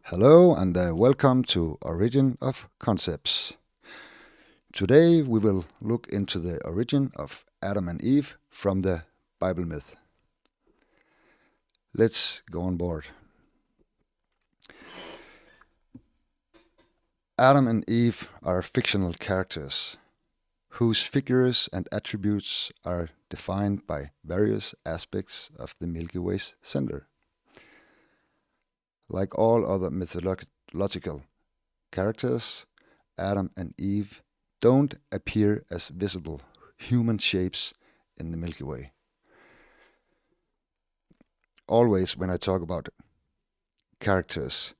Hello and welcome to Origin of Concepts. Today we will look into the origin of Adam and Eve from the Bible myth. Let's go on board. Adam and Eve are fictional characters whose figures and attributes are defined by various aspects of the Milky Way's center. Like all other mythological characters, Adam and Eve don't appear as visible human shapes in the Milky Way. Always when I talk about characters,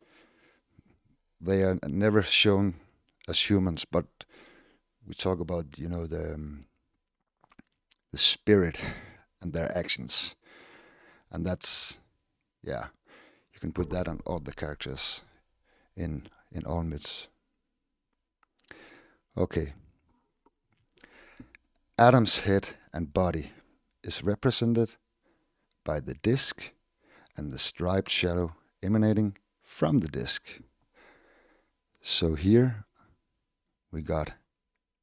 they are never shown as humans, but we talk about, the spirit and their actions. And that's, you can put that on all the characters in all myths. Okay. Adam's head and body is represented by the disc and the striped shadow emanating from the disc. So here we got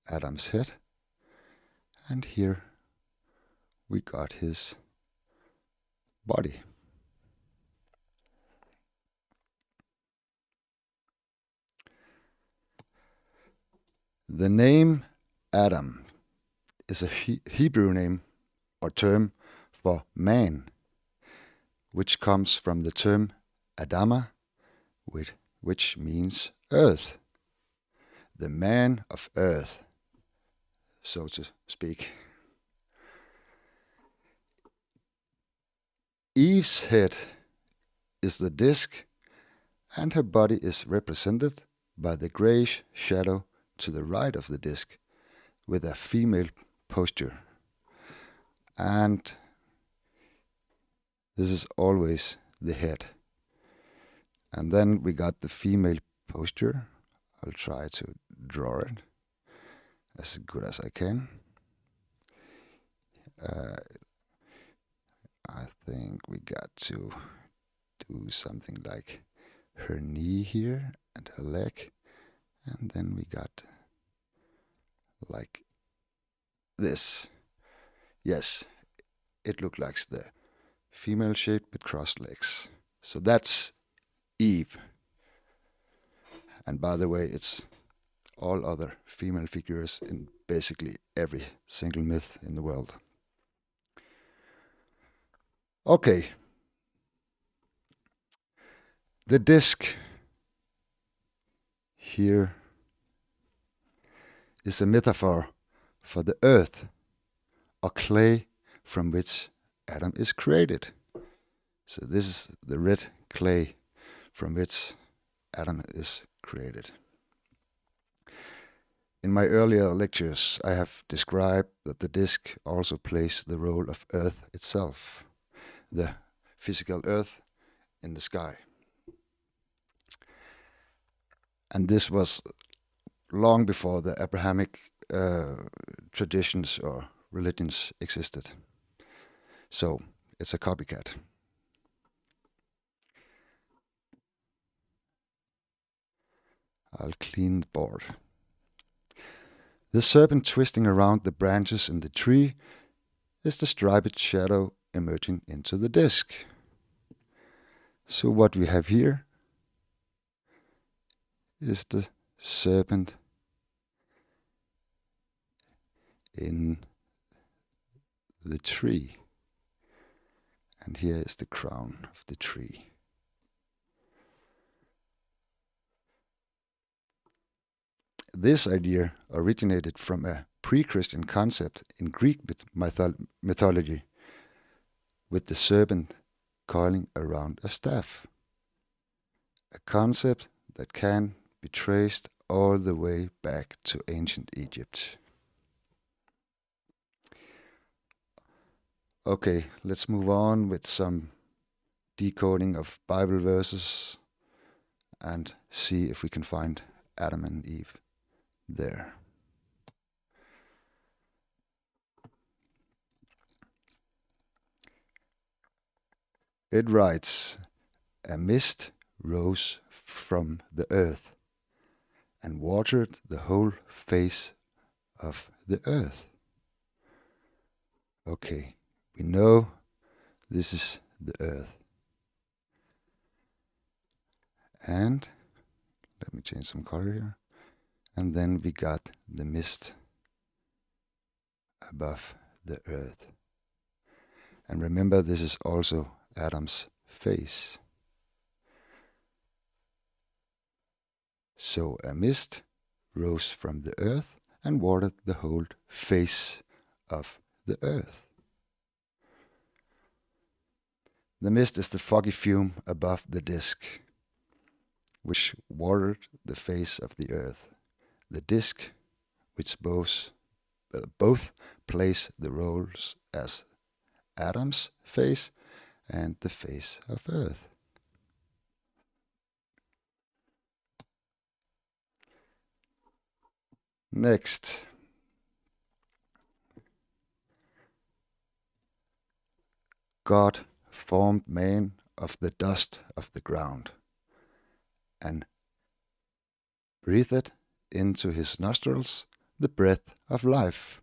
Adam's head, and here we got his body. The name Adam is a Hebrew name or term for man, which comes from the term Adama, which means earth, the man of earth, so to speak. Eve's head is the disc, and her body is represented by the greyish shadow to the right of the disc, with a female posture. And this is always the head. And then we got the female posture. I'll try to draw it as good as I can. I think we got to do something like her knee here and her leg. And then we got like this. Yes, it looked like the female shape with crossed legs. So that's Eve. And by the way, it's all other female figures in basically every single myth in the world. Okay. The disc here is a metaphor for the earth, or clay from which Adam is created. So this is the red clay from which Adam is created. In my earlier lectures, I have described that the disc also plays the role of Earth itself, the physical Earth in the sky. And this was long before the Abrahamic traditions or religions existed. So it's a copycat. I'll clean the board. The serpent twisting around the branches in the tree is the striped shadow emerging into the disc. So what we have here is the serpent in the tree. And here is the crown of the tree. This idea originated from a pre-Christian concept in Greek mythology, with the serpent coiling around a staff. A concept that can be traced all the way back to ancient Egypt. Okay, let's move on with some decoding of Bible verses and see if we can find Adam and Eve there. It writes, "A mist rose from the earth and watered the whole face of the earth. Okay, we know this is the earth. And let me change some color here. And then we got the mist above the earth. And remember, this is also Adam's face. So a mist rose from the earth and watered the whole face of the earth. The mist is the foggy fume above the disk, which watered the face of the earth. The disk, which both plays the roles as Adam's face and the face of earth. Next, God formed man of the dust of the ground and breathed into his nostrils the breath of life,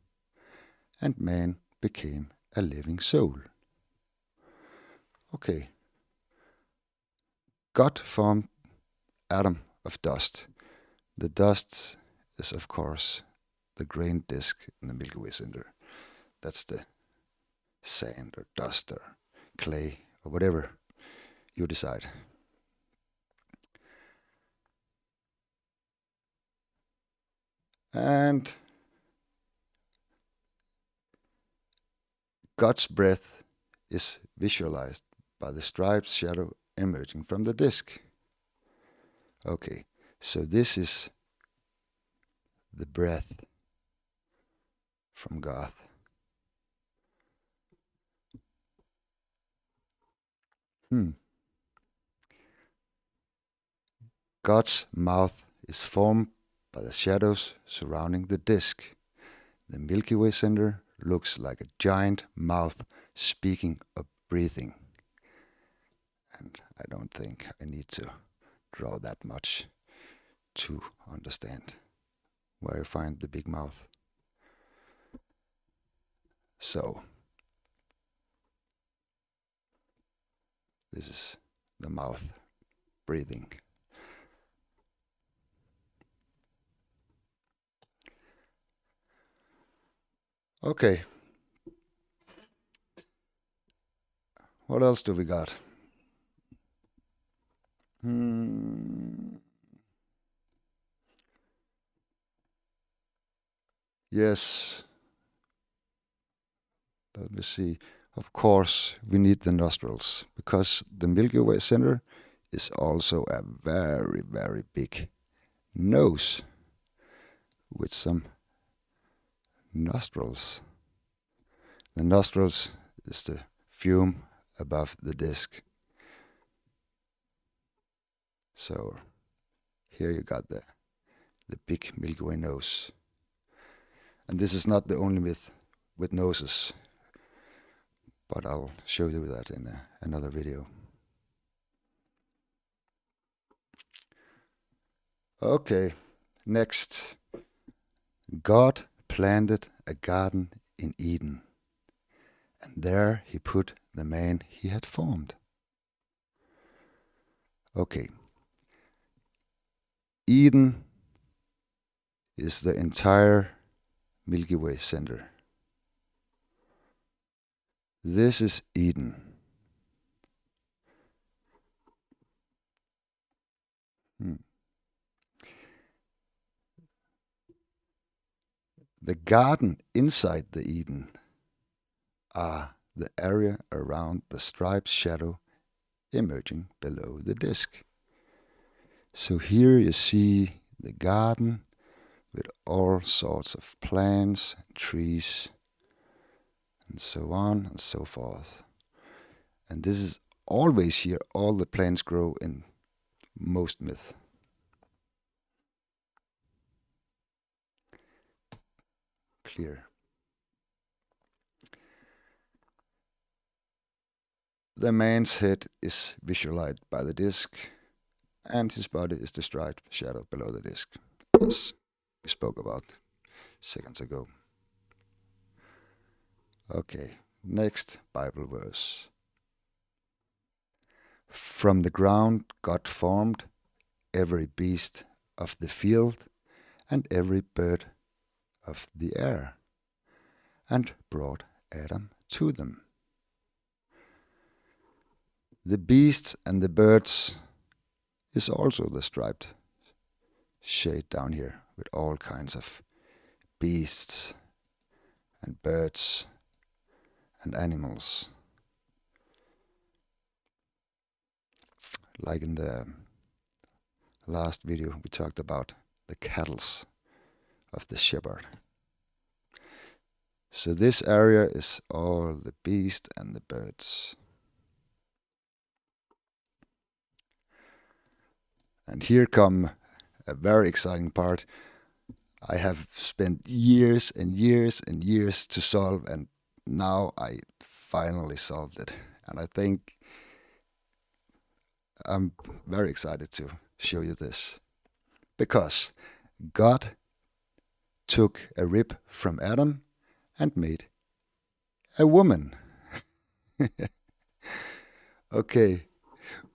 and man became a living soul. Okay. God formed Adam of dust. The dust is, of course, the grain disk in the Milky Way center. That's the sand or dust or clay or whatever you decide. And God's breath is visualized by the striped shadow emerging from the disk. Okay, so this is the breath from God. God's mouth is formed by the shadows surrounding the disk. The Milky Way center looks like a giant mouth speaking or breathing. And I don't think I need to draw that much to understand where you find the big mouth. So, this is the mouth breathing. Okay. What else do we got? Yes. Let me see. Of course, we need the nostrils because the Milky Way center is also a very, very big nose with some nostrils. The nostrils is the fume above the disk. So here you got the big Milky Way nose. And this is not the only myth with noses, but I'll show you that in another video. Okay, next. God planted a garden in Eden, and there he put the man he had formed. Okay. Eden is the entire Milky Way center. This is Eden. The garden inside the Eden are the area around the striped shadow emerging below the disk. So here you see the garden with all sorts of plants, trees, and so on and so forth. And this is always here. All the plants grow in most myth. Clear. The man's head is visualized by the disk, And his body is the striped shadow below the disc, as we spoke about seconds ago. Okay, next Bible verse. From the ground God formed every beast of the field and every bird of the air, and brought Adam to them. The beasts and the birds is also the striped shade down here, with all kinds of beasts and birds and animals. Like in the last video, we talked about the cattle of the shepherd. So this area is all the beasts and the birds. And here come a very exciting part. I have spent years and years and years to solve, and now I finally solved it. And I think I'm very excited to show you this. Because God took a rib from Adam and made a woman. Okay,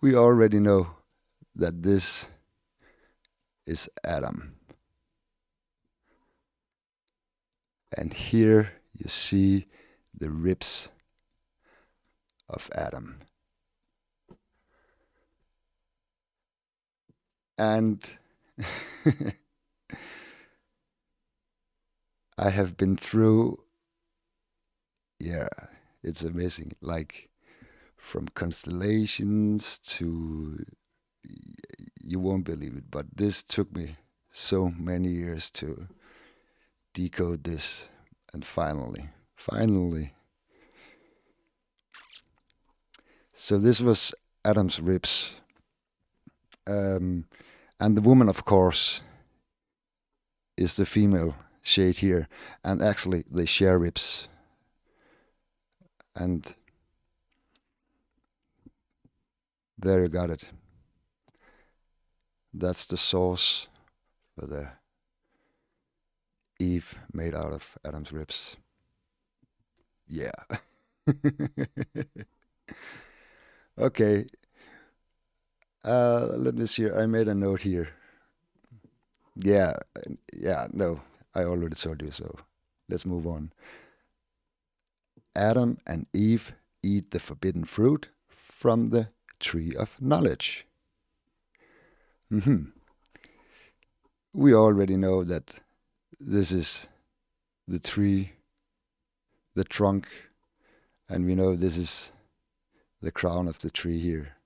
we already know that this is Adam. And here you see the ribs of Adam. And I have been through, it's amazing, like from constellations to, you won't believe it, but this took me so many years to decode this, and finally. So this was Adam's ribs. And the woman, of course, is the female shade here. And actually, they share ribs. And there you got it. That's the source for the Eve made out of Adam's ribs. Yeah. Okay. Let me see. I made a note here. Yeah, no, I already told you, so let's move on. Adam and Eve eat the forbidden fruit from the tree of knowledge. We already know that this is the tree, the trunk, and we know this is the crown of the tree here.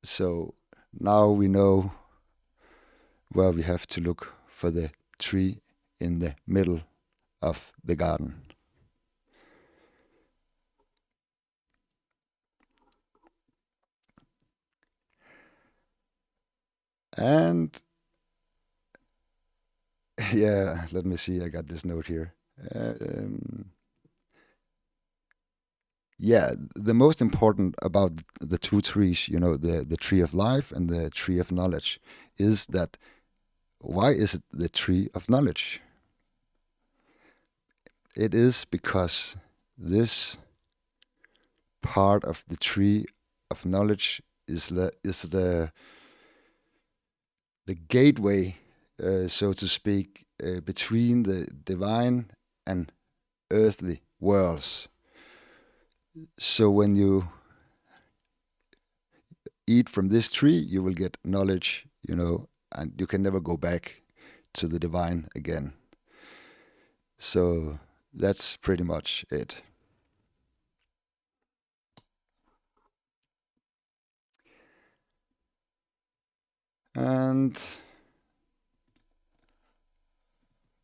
So now we know where we have to look for the tree in the middle of the garden. And yeah, let me see, I got this note here. The most important about the two trees, the tree of life and the tree of knowledge, is that why is it the tree of knowledge? It is because this part of the tree of knowledge is the gateway, so to speak, between the divine and earthly worlds. So when you eat from this tree, you will get knowledge, and you can never go back to the divine again. So that's pretty much it. And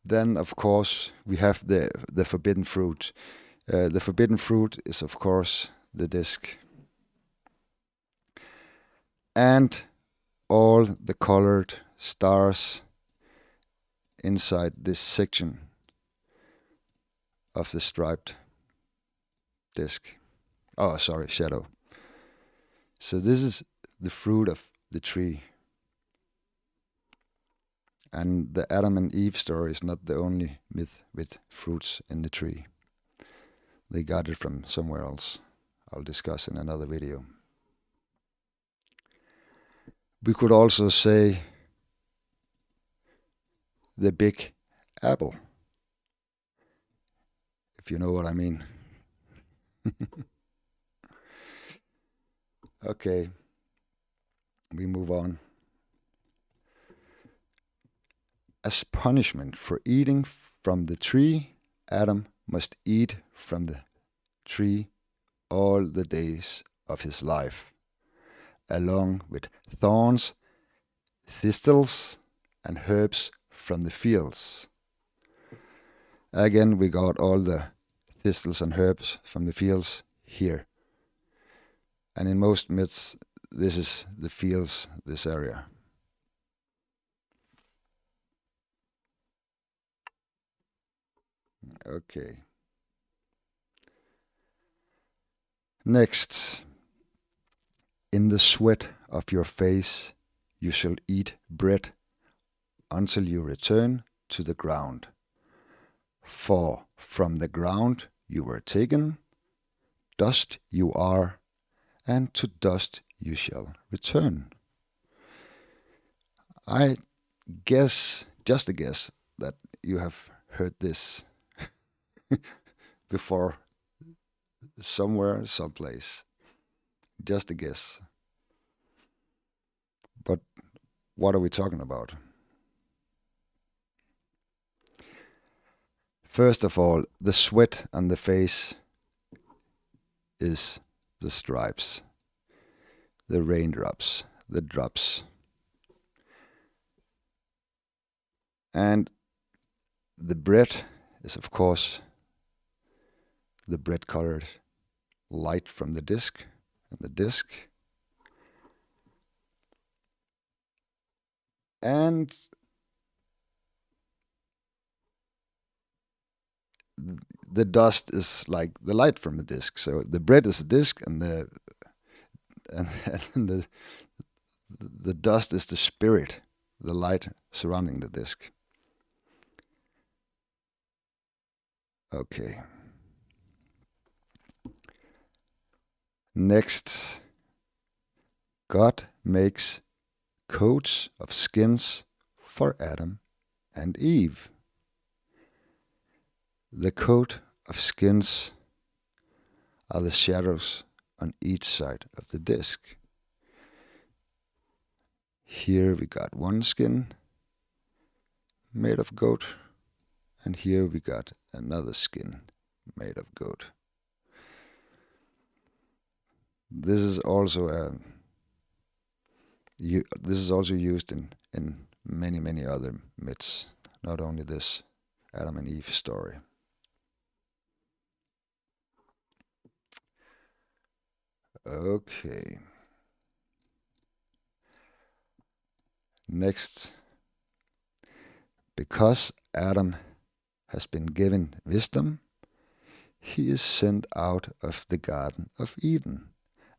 then, of course, we have the forbidden fruit. The forbidden fruit is, of course, the disc. And all the colored stars inside this section of the striped disc. Oh, sorry, shadow. So this is the fruit of the tree. And the Adam and Eve story is not the only myth with fruits in the tree. They got it from somewhere else. I'll discuss in another video. We could also say the big apple, if you know what I mean. Okay, we move on. As punishment for eating from the tree, Adam must eat from the tree all the days of his life, along with thorns, thistles, and herbs from the fields. Again, we got all the thistles and herbs from the fields here. And in most myths, this is the fields, this area. Okay. Next. In the sweat of your face you shall eat bread until you return to the ground. For from the ground you were taken, dust you are, and to dust you shall return. I guess, just a guess, that you have heard this before somewhere, someplace. Just a guess. But what are we talking about? First of all, the sweat on the face is the stripes, the raindrops, the drops. And the bread is, of course, the bread-colored light from the disc, and the disc. And the dust is like the light from the disc. So the bread is the disc, and the dust is the spirit, the light surrounding the disc. Okay. Next, God makes coats of skins for Adam and Eve. The coat of skins are the shadows on each side of the disc. Here we got one skin made of goat, and here we got another skin made of goat. This is also used in many other myths, not only this Adam and Eve story. Okay. Next, because Adam has been given wisdom, he is sent out of the Garden of Eden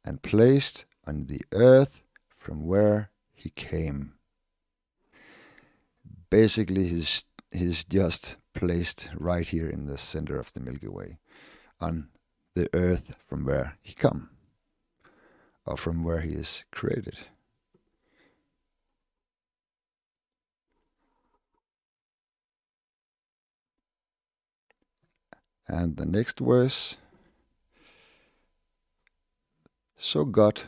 and placed on the earth from where he came. Basically, he's just placed right here in the center of the Milky Way, on the earth from where he come, or from where he is created. And the next verse, so God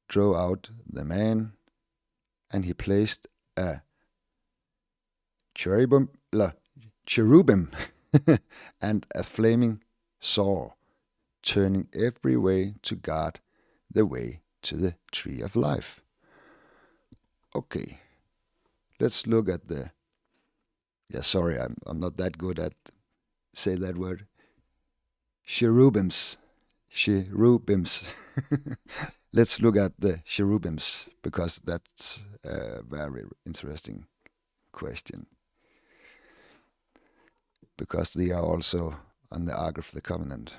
drew out the man, and he placed a cherubim and a flaming sword, turning every way to guard the way to the tree of life. Okay, let's look at the. Sorry, I'm not that good at say that word. Cherubims. Let's look at the cherubims, because that's a very interesting question. Because they are also on the Ark of the Covenant.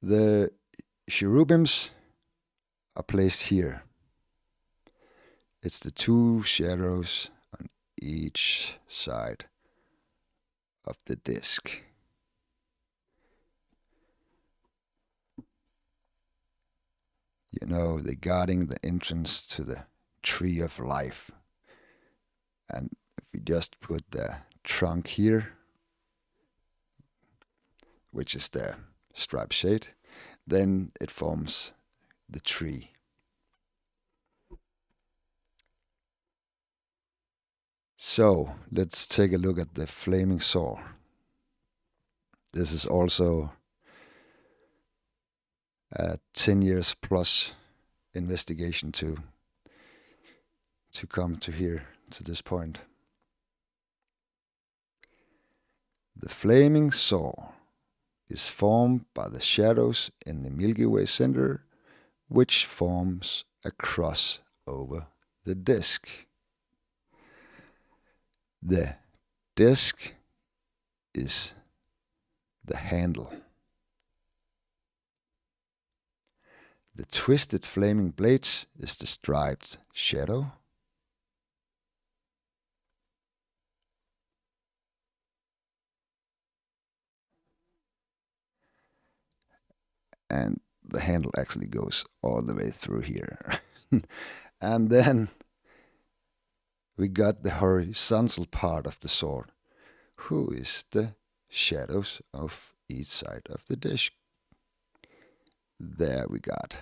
The cherubims are placed here. It's the two shadows on each side of the disc. You know, they're guarding the entrance to the tree of life. And if we just put the trunk here, which is the striped shade, then it forms the tree. So let's take a look at the flaming sword. This is also a 10 years plus investigation to come to here, to this point. The flaming sword is formed by the shadows in the Milky Way center, which forms a cross over the disk. The disk is the handle. The twisted flaming blades is the striped shadow. And the handle actually goes all the way through here. And then we got the horizontal part of the sword, who is the shadows of each side of the dish. There we got.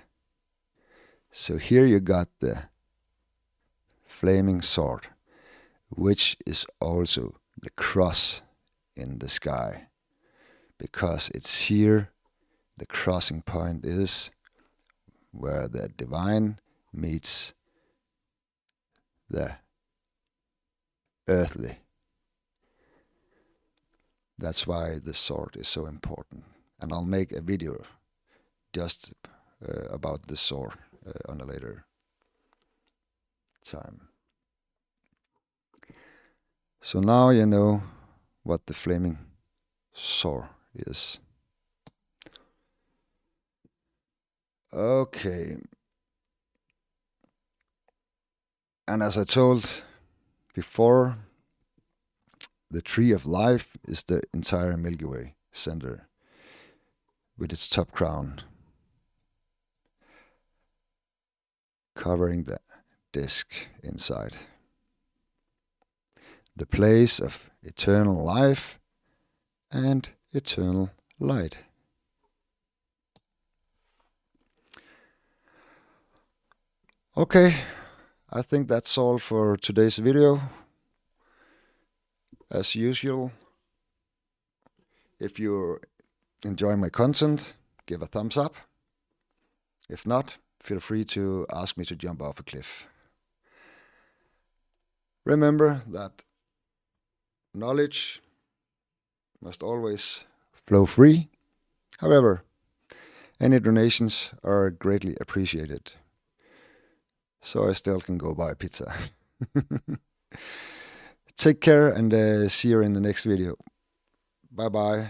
So here you got the flaming sword, which is also the cross in the sky, because it's here the crossing point is where the divine meets the earthly. That's why the sword is so important. And I'll make a video just about the sword on a later time. So now you know what the flaming sword is. Okay. And as I told before, the tree of life is the entire Milky Way center with its top crown covering the disk inside. The place of eternal life and eternal light. Okay, I think that's all for today's video. As usual, if you enjoy my content, give a thumbs up. If not, feel free to ask me to jump off a cliff. Remember that knowledge must always flow free. However, any donations are greatly appreciated, so I still can go buy pizza. Take care and see you in the next video. Bye bye.